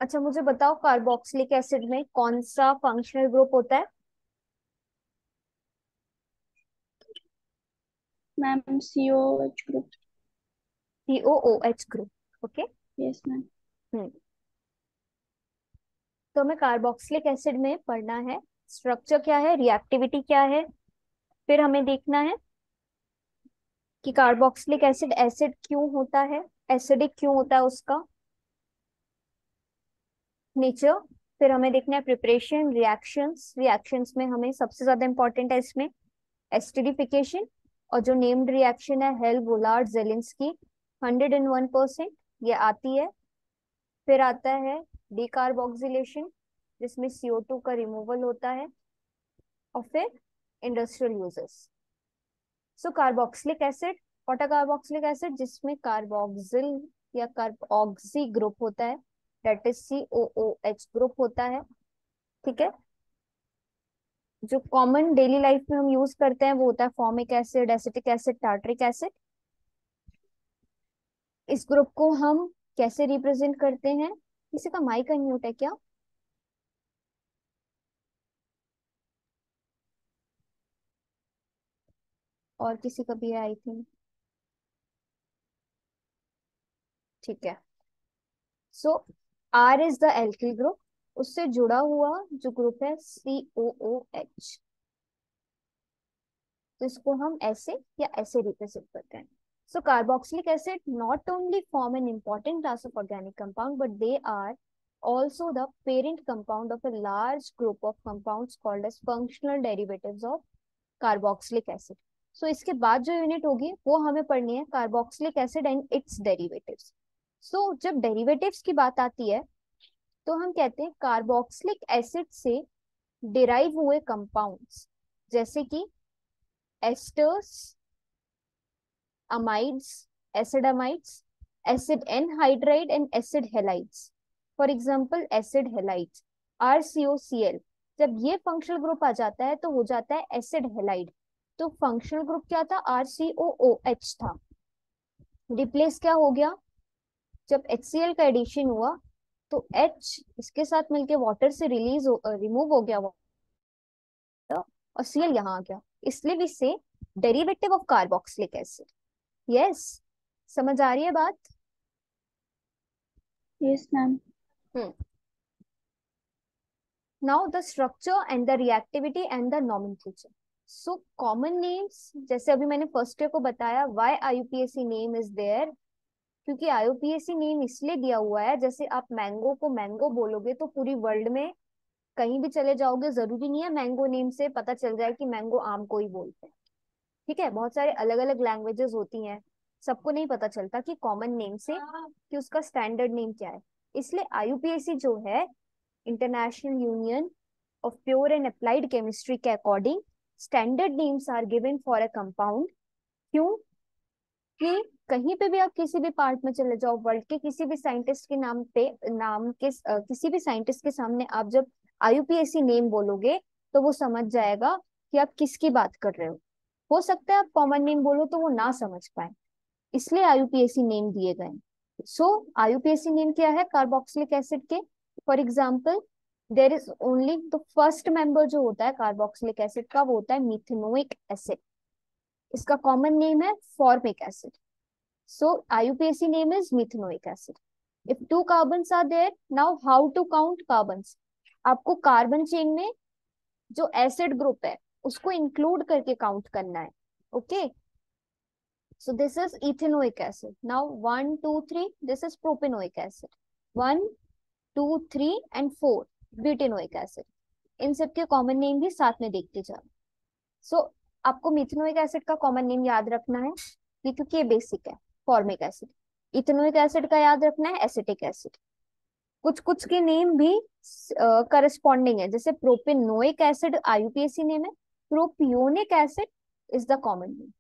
अच्छा, मुझे बताओ कार्बोक्सिलिक एसिड में कौन सा फंक्शनल ग्रुप होता है? Ma'am COH group. COOH group. Okay. Yes ma'am. Hmm. तो हमें कार्बोक्सिलिक एसिड में पढ़ना है स्ट्रक्चर क्या है, रिएक्टिविटी क्या है। फिर हमें देखना है कि कार्बोक्सिलिक एसिड एसिड क्यों होता है, एसिडिक क्यों होता है उसका नेचर। फिर हमें देखना है प्रिपरेशन, रिएक्शंस। रिएक्शंस में हमें सबसे ज्यादा इंपॉर्टेंट है इसमें एस्टिडिफिकेशन। और जो नेम्ड रिएक्शन है हेल वोलार्ड जेलिंस्की, 101% ये आती है। फिर आता है डिकार्बोक्सिलेशन, जिसमें CO2 का रिमूवल होता है। और फिर industrial uses. So carboxylic acid, what are carboxylic acid, जिसमें कार्बोक्सिल या कार्बोक्सी ग्रुप होता है, दैट इज COOH ग्रुप होता है। ठीक है। जो कॉमन डेली लाइफ में हम यूज करते हैं वो होता है formic acid, acetic acid, tartaric acid. इस ग्रुप को हम कैसे रिप्रेजेंट करते हैं? किसी का माइक अनम्यूट है क्या? और किसी का भी है आई थिंक। ठीक है। सो R is the alkyl group, उससे जुड़ा हुआ जो ग्रुप है COOH। तो इसको हम ऐसे या ऐसे रिप्रेजेंट करते हैं। So carboxylic acid not only form an important class of organic compound, but they are also the parent compound of a large group of compounds called as functional derivatives of carboxylic acid. So इसके बाद जो unit होगी वो हमें पढ़नी है carboxylic acid and its derivatives. So जब derivatives की बात आती है तो हम कहते हैं कार्बोक्सिलिक एसिड से डिराइव हुए कंपाउंड्स, जैसे कि asters, amides, acid amides, acid anhydride and acid halides. For example acid halides, RCOCl। जब ये फंक्शनल ग्रुप आ जाता है तो हो जाता है एसिड हेलाइड। तो फंक्शनल ग्रुप क्या था? RCOOH था। रिप्लेस क्या हो गया? जब HCl का एडिशन हुआ तो H इसके साथ मिलके वाटर से रिमूव हो गया और Cl यहाँ आ गया, इसलिए भी से derivative of carboxylic acid. Yes, समझ आ रही है बात? Yes ma'am. Hmm. Now the structure and the reactivity and the nomenclature. So common names, जैसे अभी मैंने फर्स्ट ईयर को बताया why IUPAC name is there, क्योंकि IUPAC नेम इसलिए दिया हुआ है, जैसे आप मैंगो को मैंगो बोलोगे तो पूरी वर्ल्ड में कहीं भी चले जाओगे, जरूरी नहीं है मैंगो नेम से पता चल जाए कि मैंगो आम को ही बोलते हैं। ठीक है, बहुत सारे अलग अलग लैंग्वेजेस होती हैं, सबको नहीं पता चलता कि कॉमन नेम से कि उसका स्टैंडर्ड नेम क्या है। इसलिए IUPAC जो है, international union of pure and applied chemistry के according standard names are given for a compound. क्यों? कि कहीं पे भी आप किसी भी पार्ट में चले जाओ वर्ल्ड के, किसी भी साइंटिस्ट के नाम पे नाम के किसी भी साइंटिस्ट के सामने आप जब IUPAC नेम बोलोगे तो वो समझ जाएगा कि आप किसकी बात कर रहे हो सकता है आप कॉमन नेम बोलो तो वो ना समझ पाए, इसलिए IUPAC नेम दिए गए। सो IUPAC नेम क्या है कार्बोक्सिलिक एसिड के? For example, there is only the first member जो होता है कार्बोक्सिलिक एसिड का, वो होता है मिथेनोइक एसिड। इसका कॉमन नेम है formic acid. So IUPAC name is methanoic acid. If two carbons are there, now how to count carbons? आपको कार्बन चेन में जो एसिड ग्रुप है उसको इंक्लूड करके काउंट करना है। Okay. So this is ethanoic acid. Now 1, 2, 3. This is propanoic acid. 1, 2, 3 and 4. Butanoic acid. इन सब के कॉमन नेम भी साथ में देखते जाओ। सो आपको मिथेनोइक एसिड का कॉमन नेम याद रखना है, ये क्योंकि ये बेसिक है। Formic acid. इथेनोइक एसिड का याद रखना है एसिटिक एसिड। कुछ कुछ के नेम भी करस्पॉन्डिंग है, जैसे प्रोपेनोइक एसिड IUPAC नेम है, propionic acid is the common name.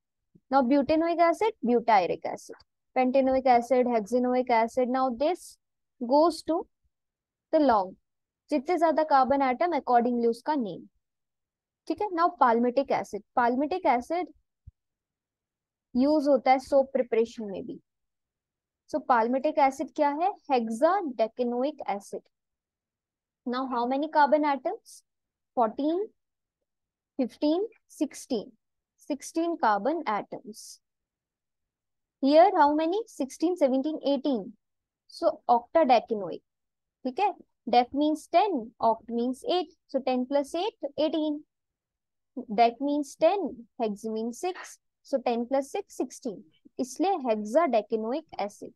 Now butanoic acid, butyric acid, pentanoic acid, hexanoic acid. Now this goes to the long, जितने ज्यादा कार्बन एटम अकॉर्डिंगली उसका नेम। ठीक है। Now palmitic acid, palmitic acid use होता है soap preparation में भी। सो palmitic acid क्या है? Hexadecanoic acid. Now how many carbon atoms? 14, 15, 16. 16 carbon atoms. Here how many? 16, 17, 18. So octadecanoic. ठीक है. Dec means 10, oct means 8. So 10 plus 8, 18. Dec means 10, hex means 6. So 10 plus 6, 16. इसलिए हेक्साडेकेनोइक acid.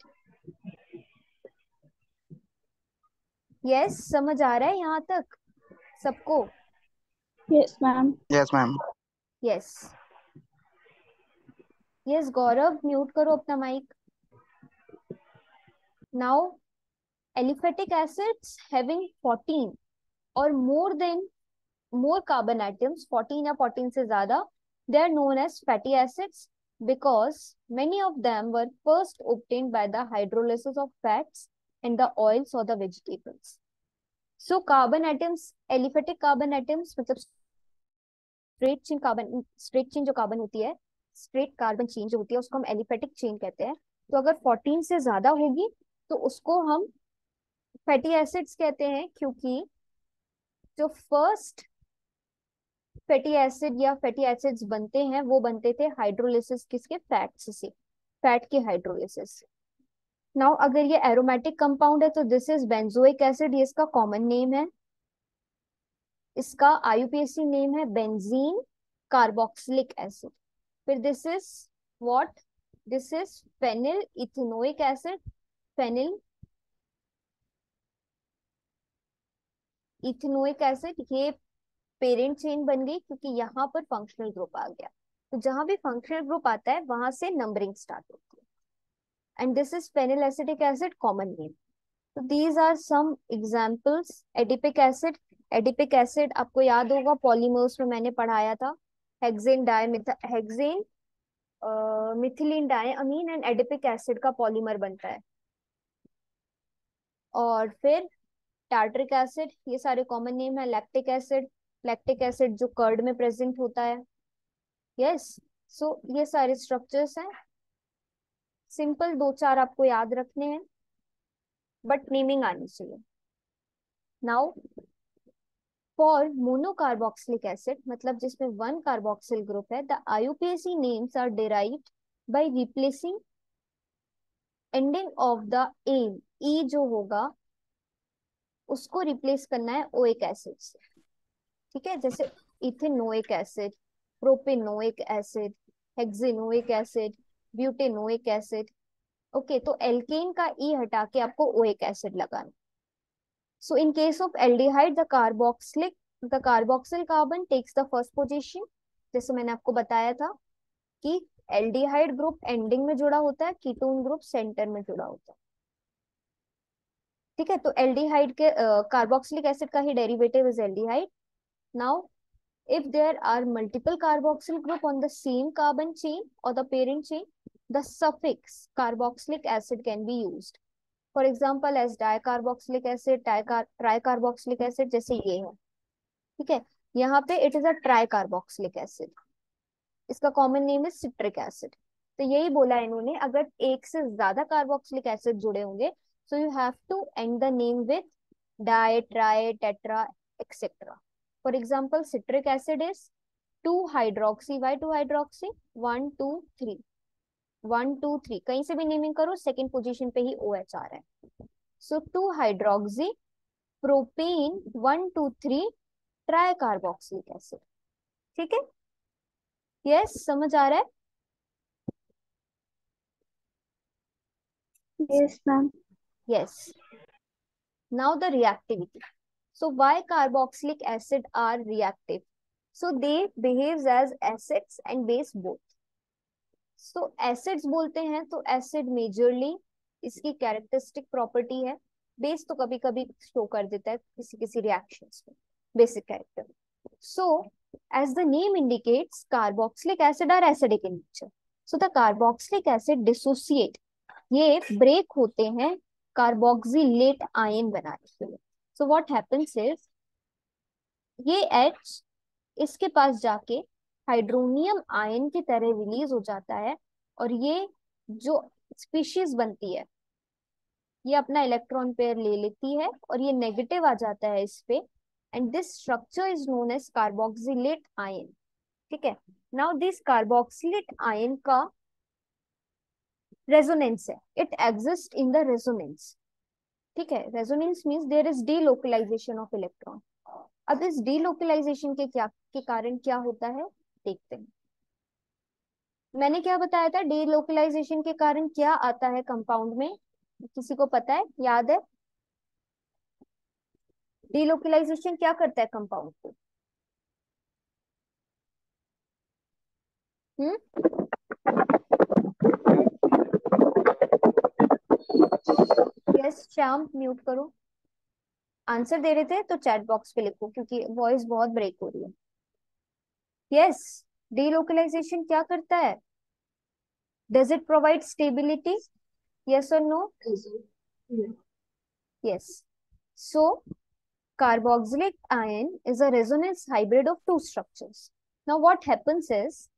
Yes, समझ आ रहा है यहाँ तक सबको? Yes, ma'am. Yes, ma'am. Yes. Yes Gaurav, mute करो अपना mic. Now aliphatic acids having 14 or more carbon atoms, 14 या 14 से ज्यादा, they are known as fatty acids because many of them were first obtained by the hydrolysis of fats in the oils or the vegetables. So carbon atoms, aliphatic carbon atoms मतलब straight chain जो carbon होती है, straight carbon chain जो होती है उसको हम aliphatic chain कहते हैं. तो अगर 14 से ज्यादा होगी तो उसको हम फैटी एसिड्स कहते हैं, क्योंकि जो फर्स्ट फैटी एसिड या फैटी एसिड्स बनते हैं वो बनते थे हाइड्रोलिसिस किसके? फैट्स से, फैट के हाइड्रोलिसिस. नाउ अगर ये एरोमेटिक कंपाउंड है तो दिस इज बेंजोइक एसिड, ये इसका कॉमन नेम है. इसका आईयूपीएसी नेम है बेंजीन कार्बोक्सिलिक एसिड. फिर this is what? This is phenyl ethanoic acid. Phenyl ethanoic acid, ये पेरेंट चेन बन गई क्योंकि यहाँ पर फंक्शनल ग्रुप आ गया. तो जहां भी फंक्शनल ग्रुप आता है वहां से नंबरिंग स्टार्ट होती है. And this is phenyl acetic acid, common name. तो these are some examples. Adipic acid. Adipic acid आपको याद होगा पॉलीमर्स में मैंने पढ़ाया था. Hexane hexane methylene diamine and adipic acid का पॉलीमर बनता है. और फिर टार्टरिक एसिड, ये सारे कॉमन नेम है. लैक्टिक एसिड, लैक्टिक एसिड जो कर्ड में प्रेजेंट होता है. यस. सो ये सारे स्ट्रक्चर्स हैं. सिंपल 2-4 आपको याद रखने हैं बट नेमिंग आनी चाहिए. नाउ फॉर मोनोकार्बोक्सिलिक एसिड, मतलब जिसमें 1 कार्बोक्सिल ग्रुप है, the IUPAC names are derived by replacing ending of the ane. E जो होगा उसको रिप्लेस करना है ओइक एसिड से. ठीक है, जैसे ethanoic acid, propanoic acid, hexanoic acid, butanoic acid. Okay, तो एल्केन का ई हटा के आपको ओइक एसिड लगाना. So in case of aldehyde the carboxyl carbon takes the first position. जैसे मैंने आपको बताया था कि एल्डिहाइड ग्रुप एंडिंग में जुड़ा होता है, कीटोन ग्रुप सेंटर में जुड़ा होता है. ठीक है, तो एल्डिहाइड के कार्बोक्सिलिक एसिड का ही derivative is aldehyde. Now if there are multiple carboxyl group on the same carbon chain or the parent chain, the suffix carboxylic acid can be used. For example, as dicarboxylic acid, tricarboxylic acid, जैसे ये है. ठीक है, यहाँ पे it is a tricarboxylic acid. इसका common name है citric acid. तो यही बोला इन्होंने, अगर एक से ज्यादा कार्बोक्सिलिक एसिड जुड़े होंगे so you have to end the name with di, tri, tetra, etc. For example, citric acid is 2-hydroxy. Why 2-hydroxy? 1, 2, 3. 1, 2, 3 कहीं से भी नेमिंग करो, सेकेंड पोजीशन पे ही OH आ रहा है. सो 2-hydroxy प्रोपेन 1, 2, 3 ट्राइकार्बोक्सिलिक एसिड. ठीक है, यस, समझ आ रहा है? Yes, ma'am. Yes. Now the reactivity. So why carboxylic acid are reactive? So they behaves as acids and base both. So acids बोलते हैं तो acid majorly इसकी कैरेक्टरिस्टिक प्रॉपर्टी है. बेस तो कभी कभी शो कर देता है किसी किसी रिएक्शंस में, basic character. So as the name indicates, carboxylic acid are acidic in nature. So the carboxylic acid dissociate, ये ब्रेक होते हैं कार्बोक्सिलेट आयन बनाने के लिए. सो व्हाट हैपेंस इज, ये H इसके पास जाके हाइड्रोनियम आयन की तरह रिलीज हो जाता है और ये जो स्पीशीज बनती है ये अपना इलेक्ट्रॉन पेयर ले लेती है और ये नेगेटिव आ जाता है इस पे, and this structure is known as carboxylate ion. ठीक है, नाउ दिस कार्बोक्सिलेट आयन का रेजोनेंस है, it exist in the resonance. ठीक है, resonance means there is delocalisation of electron. अब इस डीलोकलाइजेशन के कारण क्या होता है देखते हैं। मैंने क्या बताया था, डीलोकलाइजेशन के कारण क्या आता है कंपाउंड में, किसी को पता है, याद है? डीलोकलाइजेशन क्या करता है कंपाउंड को? हम्म, यस श्याम, म्यूट करो। आंसर दे रहे थे तो चैट बॉक्स पे लिखो, क्योंकि वॉइस बहुत ब्रेक हो रही है। यस, डीलोकलाइजेशन क्या करता है? Does it provide stability? Yes और no? Yes. So carboxylic ion is a resonance hybrid of two structures. Now what happens is,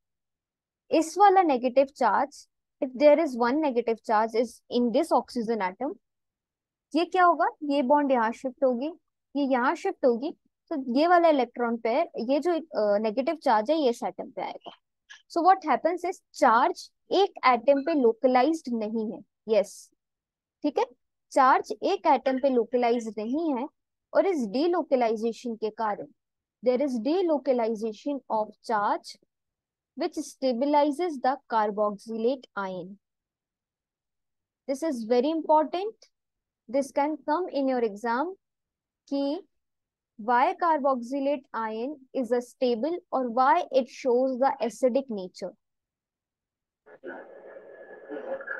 इस वाला negative charge, if there is one negative charge is in this oxygen atom, ये क्या होगा, ये bond यहाँ shift होगी, ये यहाँ शिफ्ट होगी, तो ये वाला इलेक्ट्रॉन पेयर, ये जो नेगेटिव चार्ज है, ये इस एटम पे आएगा। सो व्हाट हैपेंस इज, चार्ज एक एटम पे लोकलाइज्ड नहीं है। यस, ठीक है, चार्ज एक एटम पे लोकलाइज्ड नहीं है, और इस डीलोकलाइजेशन के कारण there is delocalization of charge which stabilizes the carboxylate ion. This is very important. This can come in your exam कि why carboxylate ion is a stable or why it shows the acidic nature.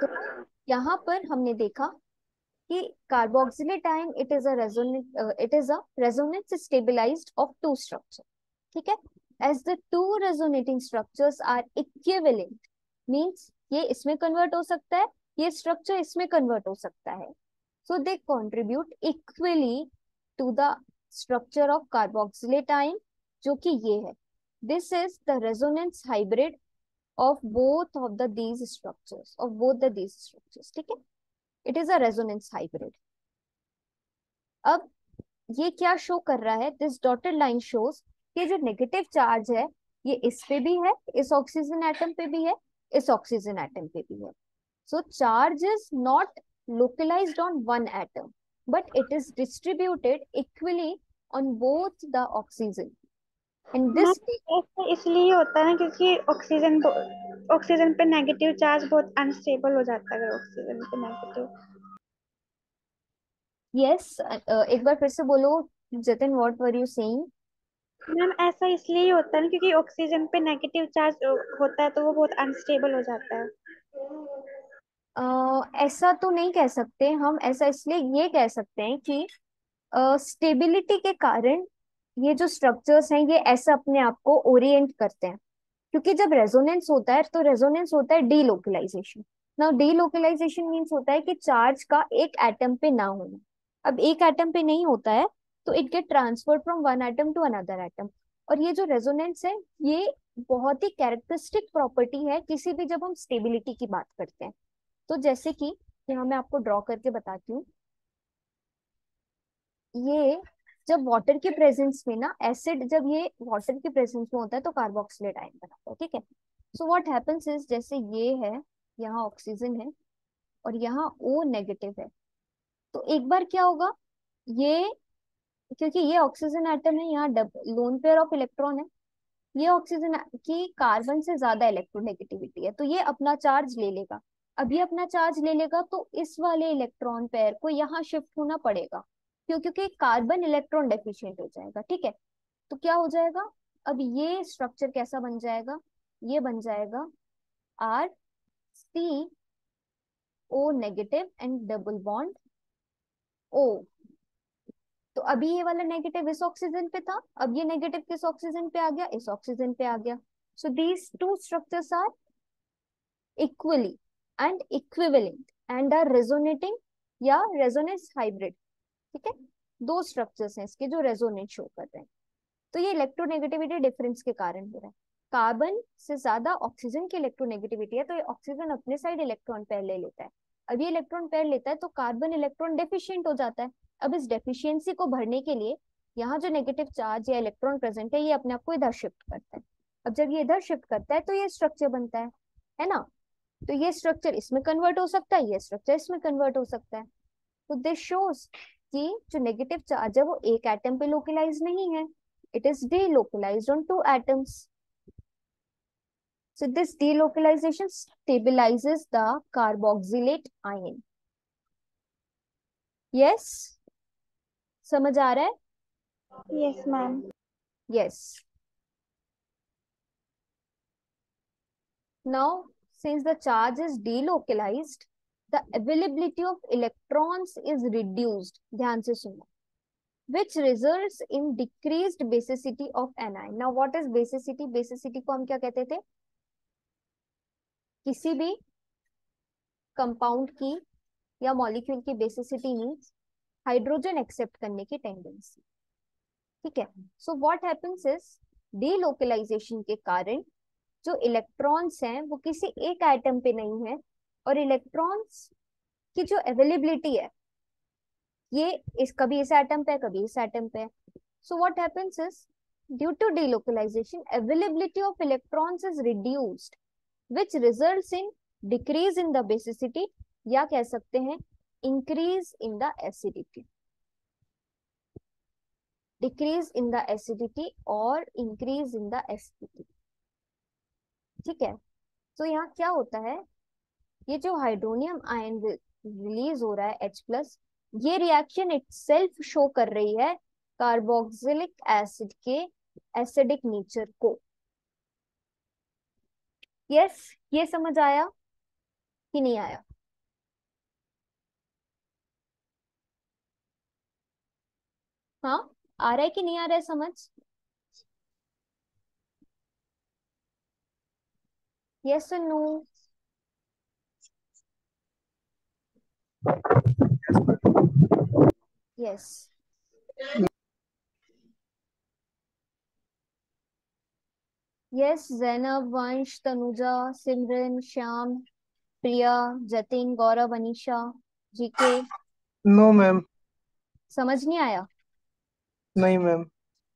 तो यहाँ पर हमने देखा कि carboxylate ion it is a resonance stabilised of two structure. ठीक है, as the two resonating structures are equivalent, means ये इसमें कन्वर्ट हो सकता है, ये स्ट्रक्चर इसमें कन्वर्ट हो सकता है, so they contribute equally to the structure of carboxylate ion, जो कि ये है। This is the resonance hybrid of both of the these structures, of both the these structures. ठीक है, it is a resonance hybrid. अब ये क्या show कर रहा है, दिस डॉटेड लाइन शोज कि जो नेगेटिव चार्ज है, ये इस पे भी है, इस ऑक्सीजन एटम पे भी है, इस ऑक्सीजन एटम पे भी है। So charge is not localized on one atom, but it is distributed equally on both the oxygen. And ma'am this, ऐसा इसलिए होता है ना क्योंकि ऑक्सीजन पे नेगेटिव चार्ज बहुत अनस्टेबल हो जाता है, अगर ऑक्सीजन पे नेगेटिव। yes, एक बार फिर से बोलो Jatin, what were you saying? Ma'am ऐसा इसलिए ही होता है ना क्योंकि ऑक्सीजन पे नेगेटिव चार्ज होता है तो वो बहुत अनस्टेबल हो जाता है। ऐसा तो नहीं कह सकते हम, ऐसा इसलिए ये कह सकते हैं कि स्टेबिलिटी के कारण ये जो स्ट्रक्चर्स हैं, ये ऐसा अपने आप को ओरिएंट करते हैं, क्योंकि जब रेजोनेंस होता है तो रेजोनेंस होता है डीलोकलाइजेशन। नाउ डीलोकलाइजेशन मींस होता है कि चार्ज का एक एटम पे ना होना। अब एक एटम पे नहीं होता है तो it get transferred from one atom to another atom. और ये जो रेजोनेंस है, ये बहुत ही कैरेक्टरिस्टिक प्रॉपर्टी है किसी भी, जब हम स्टेबिलिटी की बात करते हैं। तो जैसे कि यहाँ मैं आपको ड्रॉ करके बताती हूँ, ये जब वाटर के प्रेजेंस में ना, एसिड जब ये वाटर के प्रेजेंस में होता है तो कार्बोक्सिलेट आयन बनाता है। ठीक है, सो व्हाट हैपेंस इज, जैसे ये है, यहाँ ऑक्सीजन है और यहाँ ओ नेगेटिव है, तो एक बार क्या होगा, ये, क्योंकि ये ऑक्सीजन एटम है, यहाँ लोन पेयर ऑफ इलेक्ट्रॉन है, ये ऑक्सीजन की कार्बन से ज्यादा इलेक्ट्रोनेगेटिविटी है, तो ये अपना चार्ज ले लेगा। अब ये अपना चार्ज ले लेगा तो इस वाले इलेक्ट्रॉन पेयर को यहाँ शिफ्ट होना पड़ेगा, क्यों, क्योंकि कार्बन इलेक्ट्रॉन डेफिशिएंट हो जाएगा। ठीक है, तो क्या हो जाएगा, अब ये स्ट्रक्चर कैसा बन जाएगा, ये बन जाएगा RCO negative and double bond O। तो अभी ये वाला नेगेटिव इस ऑक्सीजन पे था, अब ये नेगेटिव किस ऑक्सीजन पे आ गया, इस ऑक्सीजन पे आ गया। So these two structures are equally and equivalent and are resonating या रेजोनेंस हाइब्रिड। ठीक है, दो स्ट्रक्चर्स हैं इसके जो रेजोनेट शो कर रहे हैं। तो ये इलेक्ट्रोनेगेटिविटी डिफरेंस के कारण हो रहा है, कार्बन से ज्यादा ऑक्सीजन की इलेक्ट्रोनेगेटिविटी है, तो ये ऑक्सीजन अपने साइड इलेक्ट्रॉन पेयर ले लेता है, अब ये इलेक्ट्रॉन पेयर लेता है तो कार्बन इलेक्ट्रॉन डेफिशिएंट हो जाता है। अब इस डेफिशिएंसी को भरने के लिए यहाँ जो नेगेटिव चार्ज या इलेक्ट्रॉन प्रेजेंट है ये अपने आप को इधर शिफ्ट करता है। अब जब ये इधर शिफ्ट करता है तो ये स्ट्रक्चर बनता है ना। तो ये स्ट्रक्चर इसमें कन्वर्ट हो सकता है, ये स्ट्रक्चर इसमें कन्वर्ट हो सकता है। तो दिस शोज कि जो नेगेटिव चार्ज है वो एक एटम पे लोकलाइज नहीं है, it is delocalized on two atoms. So this delocalization stabilizes the carboxylate ion. Yes, समझ आ रहा है? Yes ma'am. Yes. Now, since the charge is delocalized, the availability of electrons is reduced. ध्यान से सुनो. Which results in decreased basicity of anion. Now, what is basicity? Basicity को हम क्या कहते थे? किसी भी कंपाउंड की या मॉलिक्यूल की बेसिसिटी मीन्स हाइड्रोजन एक्सेप्ट करने की टेंडेंसी। ठीक है। So what happens is delocalisation के कारण जो इलेक्ट्रॉन्स हैं वो किसी एक एटम पे नहीं है, और इलेक्ट्रॉन्स की जो अवेलेबिलिटी है ये कभी इस एटम पे कभी इस एटम पे है। So what happens is due to delocalisation availability of electrons is reduced which results in decrease in the basicity, या कह सकते हैं increase in the acidity, decrease in the acidity और इंक्रीज इन द एसिडिटी। ठीक है। तो यहाँ क्या होता है, ये जो हाइड्रोनियम आयन रिलीज हो रहा है H+, ये रिएक्शन इटसेल्फ शो कर रही है कार्बोक्सिलिक एसिड के एसिडिक नेचर को। यस, ये समझ आया कि नहीं आया? हाँ, आ रहा है कि नहीं आ रहा है समझ? यस और no? Yes. Yes, Zainab, Vansh, Tanuja, Simran, Shyam, Priya, Jatin, Gaurav, Anisha, GK. No ma'am. समझ नहीं आया? नहीं मैम,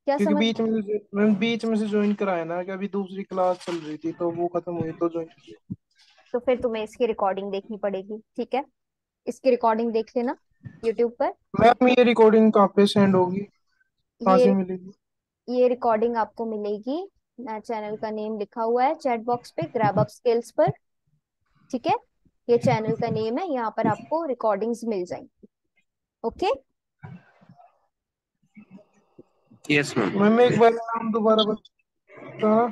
क्या क्योंकि समझ? बीच में से ज्वाइन कराया ना, कि अभी दूसरी क्लास चल रही थी तो वो खत्म हुई तो ज्वाइन किया। तो फिर तुम्हें इसकी रिकॉर्डिंग देखनी पड़ेगी, ठीक है? इसकी रिकॉर्डिंग देख लेना यूट्यूब पर। मैम ये रिकॉर्डिंग कहाँ पे सेंड होगी, कहाँ ये से मिलेगी? ये रिकॉर्डिंग आपको मिलेगी, चैनल का नेम लिखा हुआ है चैट बॉक्स पे, ग्रैब अप स्किल्स पर। ठीक है, ये चैनल का नेम है, यहाँ पर आपको रिकॉर्डिंग्स मिल जाएंगी। ओके। Yes ma'am. मैम एक बार नाम दोबारा बता।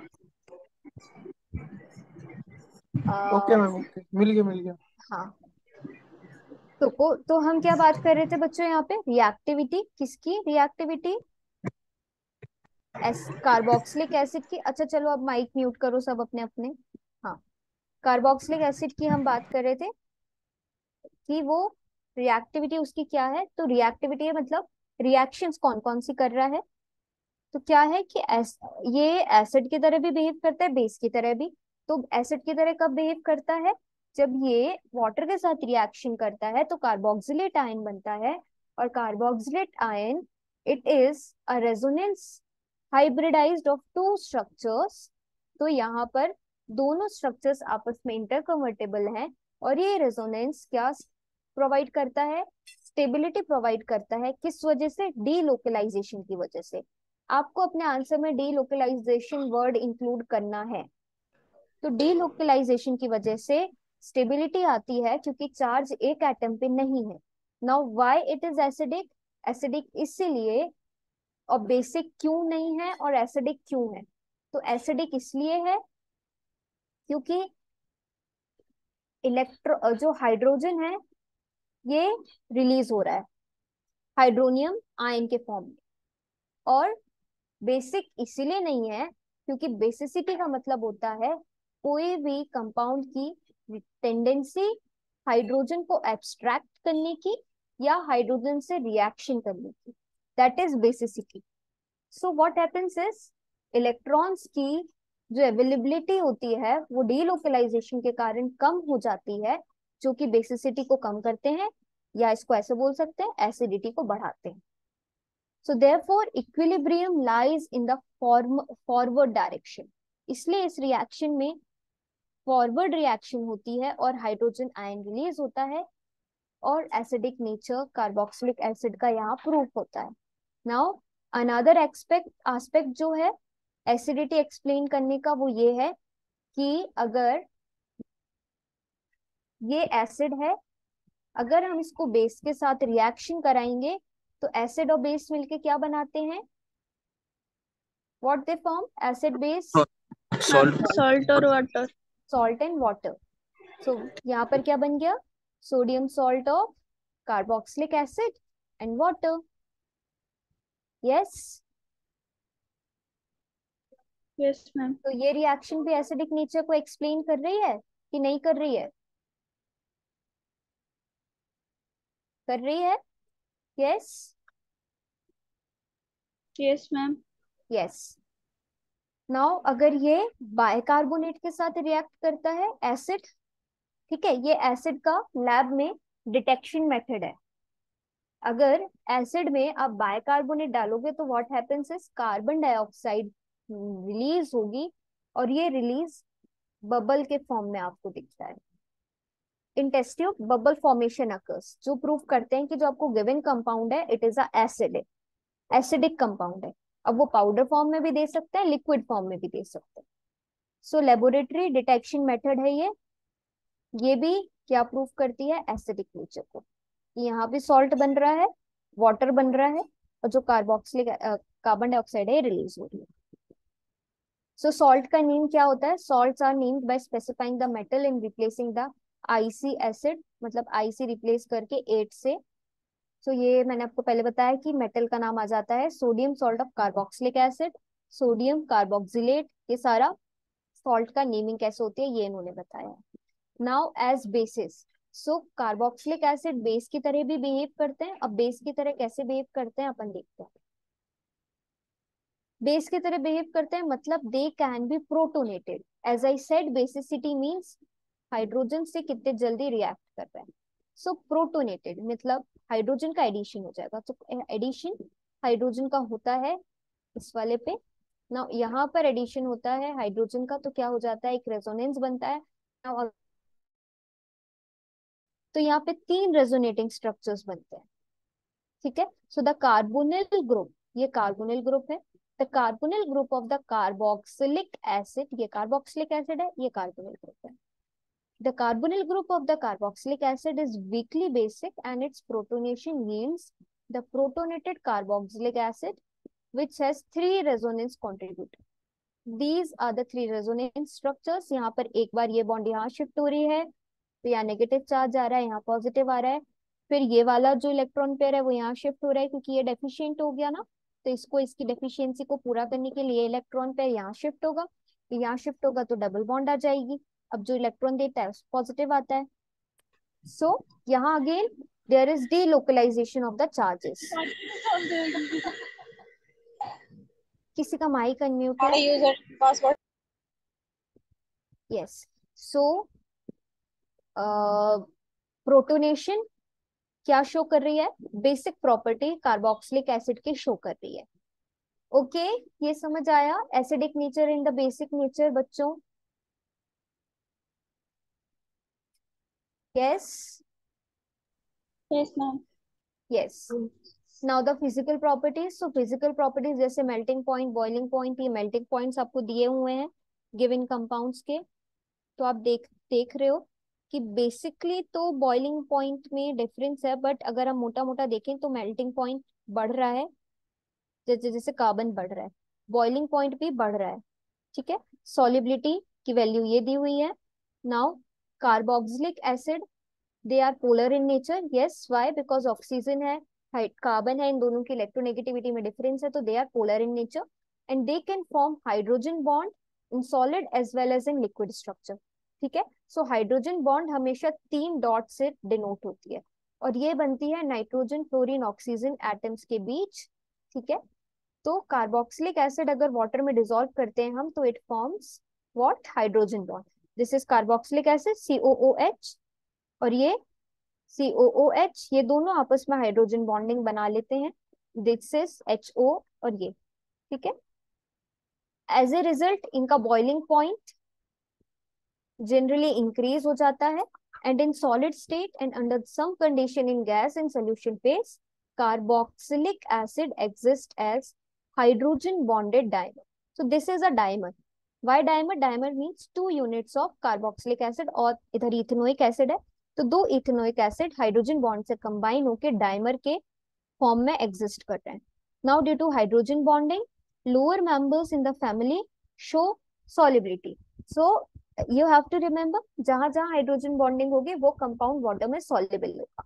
ओके मैम, ओके, मिल गया। हाँ, तो हम क्या बात कर रहे थे बच्चों यहाँ पे? रिएक्टिविटी किसकी? रिएक्टिविटी कार्बोक्सिलिक एसिड की। अच्छा चलो, अब माइक म्यूट करो सब अपने अपने। हाँ, कार्बोक्सिलिक एसिड की हम बात कर रहे थे कि वो रिएक्टिविटी उसकी क्या है। तो रिएक्टिविटी मतलब रिएक्शंस कौन कौन सी कर रहा है। तो क्या है कि ये एसिड की तरह भी बिहेव करता है, बेस की तरह भी। तो एसिड की तरह कब बिहेव करता है? जब ये वाटर के साथ रिएक्शन करता है तो कार्बोक्सिलेट आयन बनता है, और carboxylate ion it is a resonance hybridised of two structures. तो यहाँ पर दोनों स्ट्रक्चर्स आपस में इंटरकन्वर्टेबल हैं, और ये रेजोनेंस क्या प्रोवाइड करता है? स्टेबिलिटी प्रोवाइड करता है। किस वजह से? डीलोकलाइजेशन की वजह से। आपको अपने आंसर में डीलोकलाइजेशन वर्ड इंक्लूड करना है। तो डीलोकलाइजेशन की वजह से स्टेबिलिटी आती है, क्योंकि चार्ज एक एटम पे नहीं है। Now why it is acidic? Acidic इसीलिए, और बेसिक क्यों नहीं है, और एसिडिक क्यों है? तो एसिडिक इसलिए है क्योंकि इलेक्ट्रो जो हाइड्रोजन है ये रिलीज हो रहा है हाइड्रोनियम आयन के फॉर्म में। और बेसिक इसीलिए नहीं है क्योंकि बेसिसिटी का मतलब होता है कोई भी कंपाउंड की टेंडेंसी हाइड्रोजन को एब्स्ट्रैक्ट करने की या हाइड्रोजन से रिएक्शन करने की, that is basicity. So what happens is electrons की जो अवेलेबिलिटी होती है वो डीलोकलाइजेशन के कारण कम हो जाती है, जो कि बेसिसिटी को कम करते हैं, या इसको ऐसे बोल सकते हैं एसिडिटी को बढ़ाते हैं। So therefore equilibrium lies in the forward direction, इसलिए इस रिएक्शन में फॉरवर्ड रिएक्शन होती है और हाइड्रोजन आयन रिलीज होता है, और एसिडिक नेचर कार्बोक्सिलिक एसिड का यहाँ प्रूफ होता है। नाउ अनदर एस्पेक्ट जो है एसिडिटी एक्सप्लेन करने का, वो ये है कि अगर ये एसिड है, अगर हम इसको बेस के साथ रिएक्शन कराएंगे तो एसिड और बेस मिलके क्या बनाते हैं, what they form, acid base, salt salt और water. Salt and water. So यहाँ पर क्या बन गया, sodium salt of carboxylic acid and water. Yes, yes ma'am. तो ये रिएक्शन भी एसिडिक नेचर को एक्सप्लेन कर रही है कि नहीं कर रही है, कर रही है। Yes, yes ma'am. Yes. Now अगर ये बाइकार्बोनेट के साथ रिएक्ट करता है एसिड, ठीक है, ये एसिड का लैब में डिटेक्शन मेथड है। अगर एसिड में आप बाइकार्बोनेट डालोगे तो what happens is carbon dioxide release होगी, और ये रिलीज बबल के फॉर्म में आपको दिखता है। In test tube bubble formation occurs, जो प्रूव करते हैं कि जो आपको गिवन कंपाउंड है it is a acid, acidic compound है। अब वो पाउडर फॉर्म में भी दे सकते हैं, लिक्विड फॉर्म में भी दे सकते हैं। सो लेबोरेटरी डिटेक्शन मेथड है ये भी क्या प्रूफ करती है, एसिडिक नेचर को। यहाँ पे सॉल्ट बन रहा है, वाटर बन रहा है, और जो कार्बोक्सिलिक कार्बन डाइऑक्साइड है रिलीज हो रही है। सो सॉल्ट का नेम क्या होता है, salts are named by specifying the metal in replacing the ic acid, मतलब आईसी रिप्लेस करके 8 से। सो ये मैंने आपको पहले बताया कि मेटल का नाम आ जाता है sodium salt of carboxylic acid, sodium carboxylate, ये सारा सॉल्ट का नेमिंग कैसे होती है ये इन्होंने बताया। नाउ एज बेसिस, सो कार्बोक्सिलिक एसिड बेस की तरह भी बिहेव करते हैं। अब बेस की तरह कैसे बिहेव करते हैं अपन देखते हैं। बेस की तरह बिहेव करते हैं मतलब they can be protonated. As I said basicity means hydrogen से कितने जल्दी रिएक्ट कर रहे हैं। सो प्रोटोनेटेड मतलब हाइड्रोजन का एडिशन हो जाएगा, तो एडिशन हाइड्रोजन का होता है इस वाले पे ना, यहाँ पर एडिशन होता है हाइड्रोजन का, तो क्या हो जाता है, एक रेजोनेंस बनता है। Now, तो यहाँ पे 3 रेजोनेटिंग स्ट्रक्चर्स बनते हैं, ठीक है। सो द कार्बोनिल ग्रुप, ये कार्बोनिल ग्रुप है। The carbonyl group of the carboxylic acid, ये कार्बोक्सिलिक एसिड है, ये कार्बोनिल ग्रुप है। The carbonyl group of the carboxylic acid is weakly basic and its protonation yields the protonated carboxylic acid which has 3 resonance contributor. These are the 3 resonance structures. यहाँ पर एक बार ये bond यहाँ shift हो रही है तो यहाँ नेगेटिव चार्ज आ रहा है, यहाँ पॉजिटिव आ रहा है। फिर ये वाला जो इलेक्ट्रॉन पेयर है वो यहाँ शिफ्ट हो रहा है क्योंकि ये डेफिशिएंट हो गया ना, तो इसको इसकी डेफिशिएंसी को पूरा करने के लिए इलेक्ट्रॉन पेयर यहाँ शिफ्ट होगा, यहाँ शिफ्ट होगा तो डबल बॉन्ड आ जाएगी। अब जो इलेक्ट्रॉन देता है पॉजिटिव आता है। सो यहाँ again there is delocalisation of the charges. किसी का माइक अनम्यूट है? User password. Yes. So protonation क्या शो कर रही है, बेसिक प्रॉपर्टी कार्बोक्सिलिक एसिड की शो कर रही है। ओके ये समझ आया, acidic nature in the basic nature बच्चों। Yes yes ma'am. Yes. Now the physical properties, so physical properties जैसे मेल्टिंग पॉइंट, बॉइलिंग पॉइंट, ये मेल्टिंग पॉइंट्स आपको दिए हुए हैं गिवन कंपाउंड्स के। तो आप देख रहे हो कि बेसिकली तो बॉइलिंग पॉइंट में डिफरेंस है, बट अगर हम मोटा मोटा देखें तो मेल्टिंग पॉइंट बढ़ रहा है जैसे जैसे कार्बन बढ़ रहा है, बॉइलिंग पॉइंट भी बढ़ रहा है, ठीक है। सॉल्युबिलिटी की वैल्यू ये दी हुई है। Now carboxylic acid they are polar in nature, yes why, because oxygen है कार्बन है, इन दोनों की इलेक्ट्रोनेगेटिविटी में डिफरेंस है, तो they are polar in nature and they can form hydrogen bond in solid as well as in liquid structure, ठीक है। सो हाइड्रोजन बॉन्ड हमेशा 3 डॉट से डिनोट होती है और ये बनती है नाइट्रोजन फ्लोरीन ऑक्सीजन एटम्स के बीच, ठीक है। तो कार्बोक्सिलिक एसिड अगर वाटर में डिसॉल्व करते हैं हम तो it forms what, hydrogen bond. This is carboxylic acid COOH, और ये COOH, ये दोनों आपस में हाइड्रोजन बॉन्डिंग बना लेते हैं, दिस इज HO और ये, ठीक है। एज ए रिजल्ट इनका बॉइलिंग पॉइंट जनरली इंक्रीज हो जाता है, and in solid state and under some condition in gas and solution phase carboxylic acid exist as hydrogen bonded dimer. So this is a dimer. Why dimer? Dimer means 2 units of carboxylic acid, और इधर ethanoic acid है, तो 2 ethanoic acid hydrogen bond से combine होकर dimer के form में exist कर रहे हैं। Now due to hydrogen bonding lower members in the family show solubility. So you have to remember, जहां जहां हाइड्रोजन बॉन्डिंग होगी वो कंपाउंड वाटर में soluble होगा।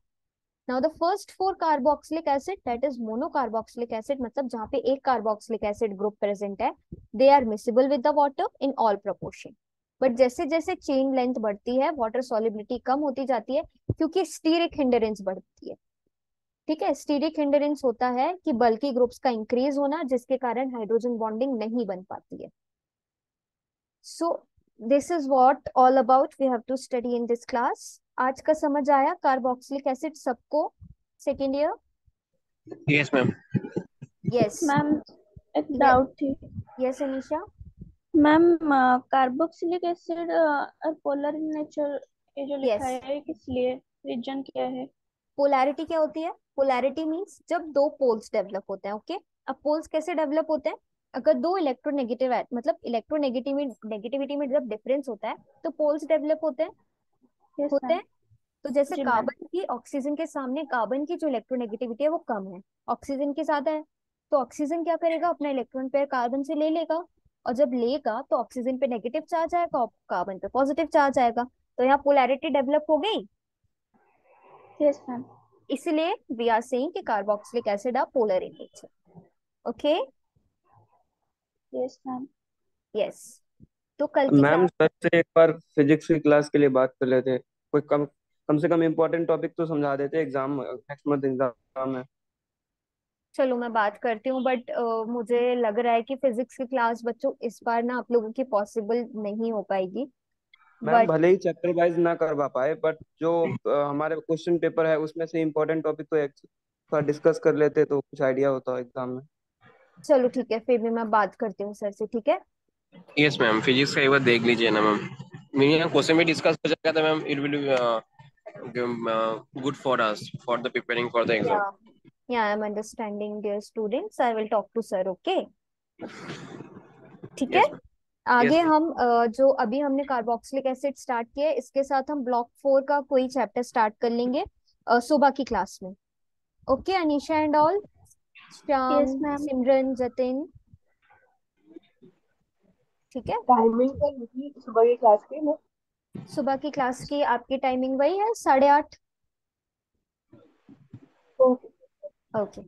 Now the first 4 carboxylic acid, that is monocarboxylic acid, मतलब जहां पे एक कार्बोक्सिलिक एसिड ग्रुप प्रेजेंट है, they are miscible with the water in all proportion. But जैसे जैसे चेन लेंथ बढ़ती है वाटर सॉलिबिलिटी कम होती जाती है, क्योंकि स्टीरिक हिंडरेंस बढ़ती है, ठीक है। स्टीरिक हिंडरेंस होता है कि बल्कि ग्रुप्स का इंक्रीज होना, जिसके कारण हाइड्रोजन बॉन्डिंग नहीं बन पाती है। So this is what all about we have to study in this class. आज का समझ आया कार्बोक्सिलिक एसिड सबको? Second year? Yes ma'am. Yes. Ma'am एक डाउट थी। Yes Anisha. Ma'am carboxylic acid polar in nature, ये जो लिखा यस, है किस लिए, रीजन क्या है? पोलैरिटी क्या होती है? पोलैरिटी मींस जब दो पोल्स डेवलप होते हैं, ओके। अब पोल्स कैसे डेवलप होते हैं? अगर दो इलेक्ट्रोनेगेटिव मतलब इलेक्ट्रोनेगेटिविटी में जब डिफरेंस होता है तो पोल्स डेवलप होते हैं, यस होते मैम। हैं। तो जैसे जी मैम। कार्बन की ऑक्सीजन के सामने कार्बन की जो इलेक्ट्रोनेगेटिविटी है वो कम है, ऑक्सीजन की ज्यादा है, तो ऑक्सीजन क्या करेगा? अपना इलेक्ट्रॉन पेयर कार्बन से ले लेगा, और जब लेगा तो ऑक्सीजन पे नेगेटिव चार्ज आएगा और कार्बन पे पॉजिटिव चार्ज आएगा, तो यहाँ पोलैरिटी डेवलप हो गई। Yes ma'am. इसलिए वी आर सेइंग कि carboxylic acid are polar in nature, okay. Yes ma'am. Yes, तो कल की मैम क्लास, सर से एक बार फिजिक्स की क्लास के लिए बात कर लेते। कोई कम कम से कम इम्पोर्टेंट टॉपिक तो समझा देते, एग्जाम नेक्स्ट मंथ एग्जाम है। चलो मैं बात करती हूँ, बट मुझे लग रहा है कि फिजिक्स की क्लास बच्चों इस बार ना आप लोगों की पॉसिबल नहीं हो पाएगी। मैम बट भले ही चैप्टर वाइज ना करवा पाए, बट जो हमारे क्वेश्चन पेपर है उसमें से इम्पोर्टेंट टॉपिक तो एक थोड़ा डिस्कस कर लेते तो कुछ आइडिया होता एग्जाम में। चलो ठीक है, फिर भी मैं बात करती हूँ सर से, ठीक है। यस मैम, फिजिक्स का एक बार देख लीजिए ना मैम। मेरे यहाँ क्वेश्चन भी डिस्कस हो जाएगा था ma'am. It will good for us for the preparing for the yeah exam. Yeah I am understanding dear students, I will talk to sir, okay. ठीक है। Yes ma'am. आगे यस हम जो अभी हमने कार्बोक्सिलिक एसिड स्टार्ट किया है, इसके साथ हम ब्लॉक 4 का कोई चैप्टर स्टार्ट कर लेंगे सुबह की क्लास में, okay Anisha and all, yes Shyam, ma'am. Simran, Jatin, ठीक है। टाइमिंग क्या होगी सुबह की क्लास की में? सुबह की क्लास की आपकी टाइमिंग वही है, 8:30। ओके। ओके।